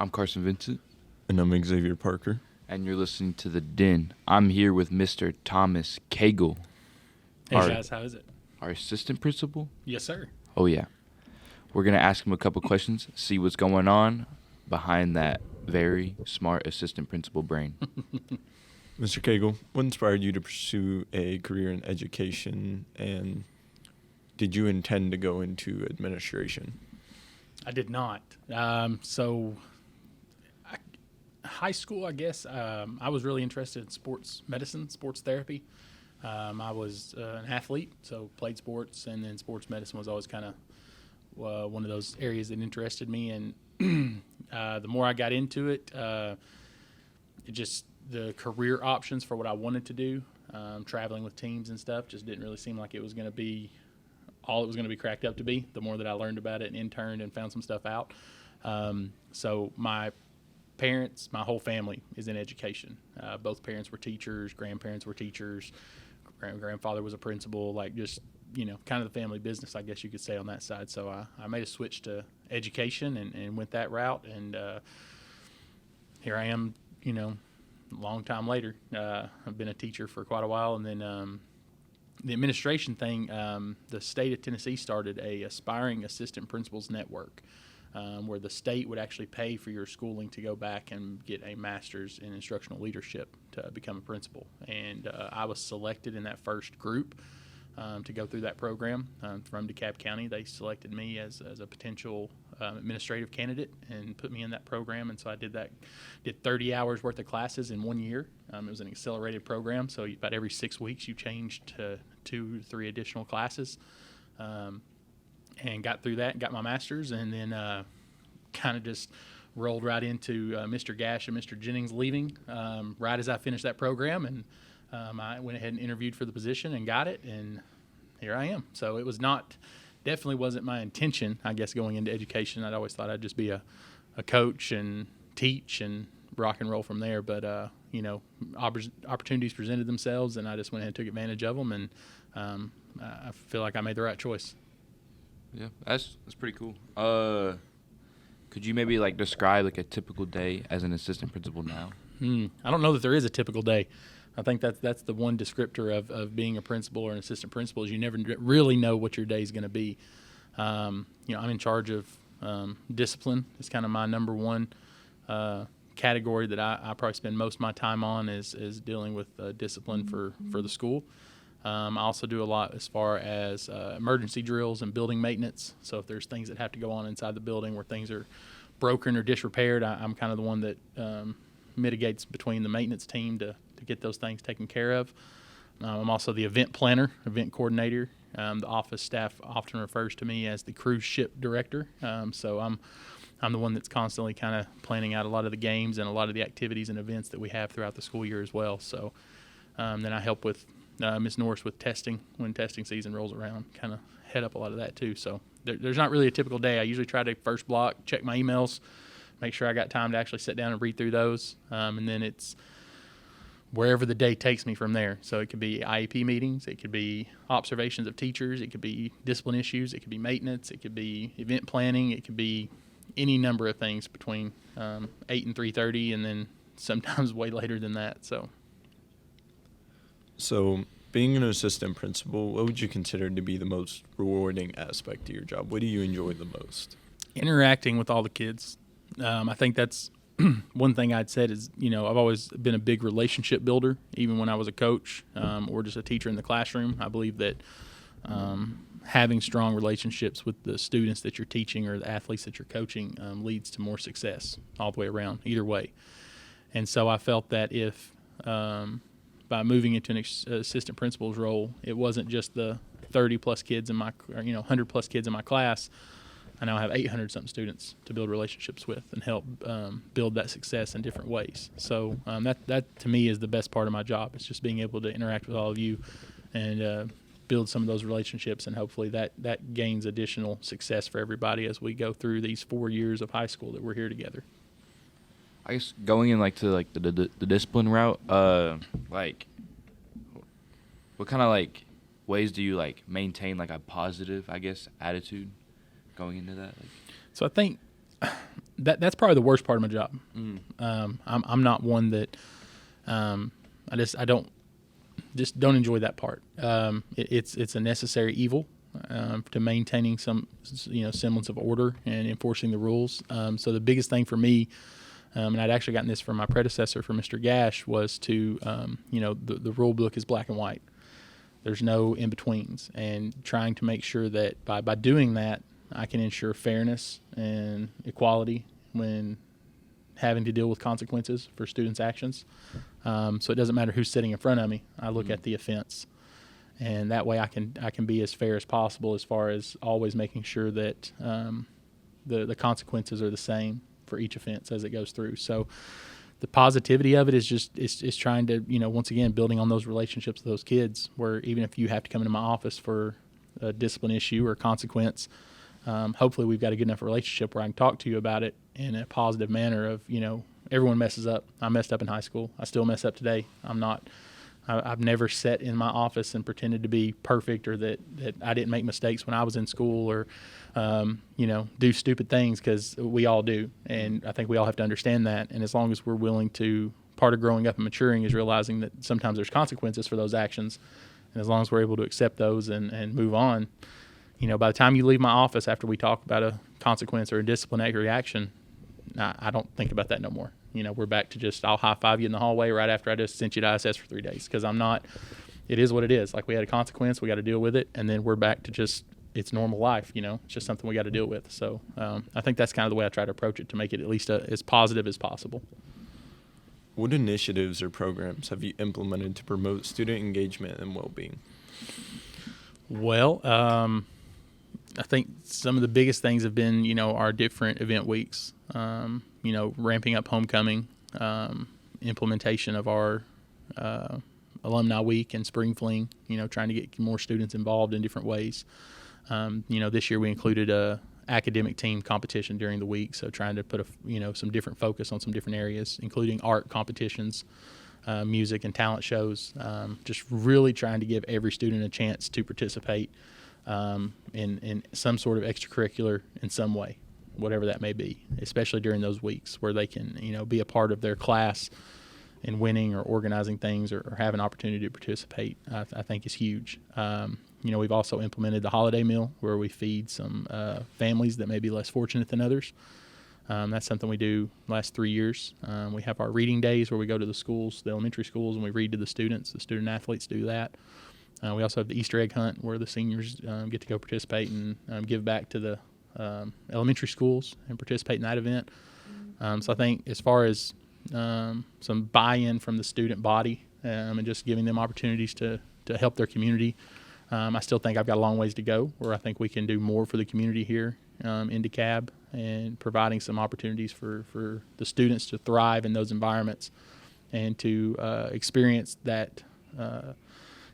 I'm Carson Vincent, And I'm Xavier Parker. and you're listening to The Den. I'm here with Mr. Thomas Cagle. Hey Our- guys, how is it? Our assistant principal. Yes, sir. Oh, yeah. We're going to ask him a couple questions, see what's going on behind that very smart assistant principal brain. Mr. Cagle, what inspired you to pursue a career in education, and did you intend to go into administration? I did not. High school, I guess, I was really interested in sports medicine, sports therapy. I was an athlete, so played sports, and then sports medicine was always kind of one of those areas that interested me. And the more I got into it, the career options for what I wanted to do, traveling with teams and stuff, just didn't really seem like it was going to be all it was going to be cracked up to be. The more that I learned about it and interned and found some stuff out. So my parents, my whole family is in education. Both parents were teachers, grandparents were teachers, grandfather was a principal, like just, kind of the family business, I guess you could say, on that side. So I made a switch to education and went that route. And here I am, a long time later. I've been a teacher for quite a while. And then the administration thing, the state of Tennessee started a aspiring assistant principals network. Where the state would actually pay for your schooling to go back and get a master's in instructional leadership to become a principal. And I was selected in that first group to go through that program from DeKalb County. They selected me as a potential administrative candidate and put me in that program. And so I did 30 hours worth of classes in 1 year. It was an accelerated program, so about every 6 weeks you changed to 2 to 3 additional classes. And got through that and got my master's, and then kind of just rolled right into Mr. Gash and Mr. Jennings leaving right as I finished that program. And I went ahead and interviewed for the position and got it, and here I am. So it was definitely wasn't my intention, I guess, going into education. I'd always thought I'd just be a coach and teach and rock and roll from there. But, opportunities presented themselves, and I just went ahead and took advantage of them, and I feel like I made the right choice. Yeah, that's pretty cool. Could you maybe describe a typical day as an assistant principal now? I don't know that there is a typical day. I think that's the one descriptor of being a principal or an assistant principal is you never really know what your day is going to be. I'm in charge of discipline. It's kind of my number one category that I probably spend most of my time on is dealing with discipline for the school. I also do a lot as far as emergency drills and building maintenance. So if there's things that have to go on inside the building where things are broken or disrepaired, I'm kind of the one that mitigates between the maintenance team to get those things taken care of. I'm also the event planner, event coordinator. The office staff often refers to me as the cruise ship director. So I'm the one that's constantly kind of planning out a lot of the games and a lot of the activities and events that we have throughout the school year as well. So then I help with Ms. Norris with testing when testing season rolls around, kind of head up a lot of that too. So there's not really a typical day. I usually try to first block, check my emails, make sure I got time to actually sit down and read through those. And then it's wherever the day takes me from there. So it could be IEP meetings, it could be observations of teachers, it could be discipline issues, it could be maintenance, it could be event planning, it could be any number of things between 8 and 3:30, and then sometimes way later than that. So, being an assistant principal, what would you consider to be the most rewarding aspect of your job? What do you enjoy the most? Interacting with all the kids. I think that's one thing I'd said is, I've always been a big relationship builder, even when I was a coach or just a teacher in the classroom. I believe that having strong relationships with the students that you're teaching or the athletes that you're coaching leads to more success all the way around, either way. And so I felt that if by moving into an assistant principal's role, it wasn't just the 30-plus kids in my, 100-plus kids in my class. I now have 800-something students to build relationships with and help build that success in different ways. So that to me is the best part of my job. It's just being able to interact with all of you and build some of those relationships, and hopefully that gains additional success for everybody as we go through these 4 years of high school that we're here together. I guess going in to the discipline route, what kind of ways do you maintain a positive, I guess, attitude going into that? So I think That's probably the worst part of my job. Mm. I'm not one that I don't enjoy that part. It's a necessary evil to maintaining some semblance of order and enforcing the rules. So the biggest thing for me, and I'd actually gotten this from my predecessor, from Mr. Gash, was to the rule book is black and white. There's no in betweens, and trying to make sure that by doing that, I can ensure fairness and equality when having to deal with consequences for students' actions. So it doesn't matter who's sitting in front of me. I look at the offense, and that way I can be as fair as possible as far as always making sure that the consequences are the same for each offense as it goes through. So the positivity of it is just is trying to, once again, building on those relationships with those kids, where even if you have to come into my office for a discipline issue or consequence, hopefully we've got a good enough relationship where I can talk to you about it in a positive manner of, everyone messes up. I messed up in high school. I still mess up today. I've never sat in my office and pretended to be perfect, or that I didn't make mistakes when I was in school, or, do stupid things, because we all do. And I think we all have to understand that. And as long as we're willing to, part of growing up and maturing is realizing that sometimes there's consequences for those actions. And as long as we're able to accept those and move on, by the time you leave my office after we talk about a consequence or a disciplinary action, I don't think about that no more. We're back to just, I'll high five you in the hallway right after I just sent you to ISS for 3 days, because it is what it is. Like, we had a consequence, we got to deal with it, and then we're back to just, it's normal life, it's just something we got to deal with. So I think that's kind of the way I try to approach it, to make it at least as positive as possible. What initiatives or programs have you implemented to promote student engagement and well-being? Well, I think some of the biggest things have been, our different event weeks, ramping up homecoming, implementation of our alumni week and spring fling, trying to get more students involved in different ways. This year we included a academic team competition during the week, so trying to put some different focus on some different areas, including art competitions, music and talent shows, just really trying to give every student a chance to participate in some sort of extracurricular in some way, whatever that may be, especially during those weeks where they can, be a part of their class in winning or organizing things, or have an opportunity to participate. I think is huge. We've also implemented the holiday meal, where we feed some families that may be less fortunate than others. That's something we do the last 3 years. We have our reading days, where we go to the schools, the elementary schools, and we read to the students. The student athletes do that. We also have the Easter egg hunt, where the seniors get to go participate and give back to the elementary schools and participate in that event. So I think as far as some buy-in from the student body, and just giving them opportunities to help their community, I still think I've got a long ways to go, where I think we can do more for the community here in DeKalb, and providing some opportunities for the students to thrive in those environments and to experience that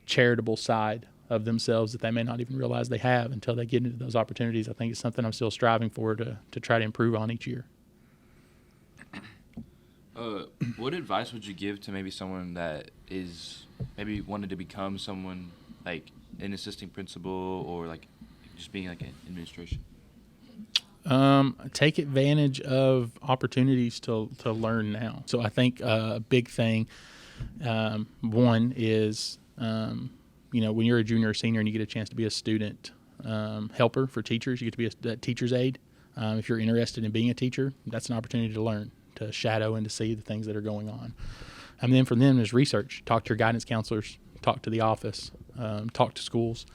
charitable side of themselves that they may not even realize they have until they get into those opportunities. I think it's something I'm still striving for to try to improve on each year. What advice would you give to maybe someone that is maybe wanted to become someone like an assistant principal, or like just being like an administration? Take advantage of opportunities to learn now. So I think a big thing, one is, when you're a junior or senior and you get a chance to be a student helper for teachers, you get to be a teacher's aide. If you're interested in being a teacher, that's an opportunity to learn, to shadow, and to see the things that are going on. And then from them is research. Talk to your guidance counselors, talk to the office, talk to schools,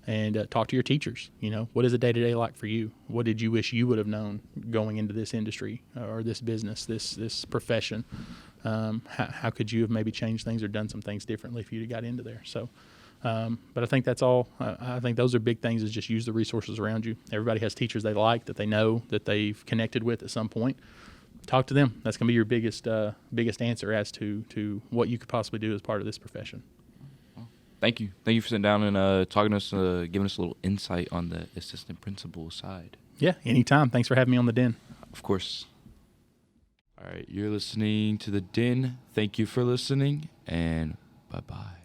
and talk to your teachers. What is a day-to-day like for you? What did you wish you would have known going into this industry or this business, this profession? How could you have maybe changed things or done some things differently if you got into there? So, but I think that's all. I think those are big things, is just use the resources around you. Everybody has teachers they like, that they know, that they've connected with at some point. Talk to them. That's going to be your biggest answer as to what you could possibly do as part of this profession. Thank you. Thank you for sitting down and talking to us, giving us a little insight on the assistant principal side. Yeah, anytime. Thanks for having me on The Den. Of course. All right, you're listening to The Den. Thank you for listening, and bye-bye.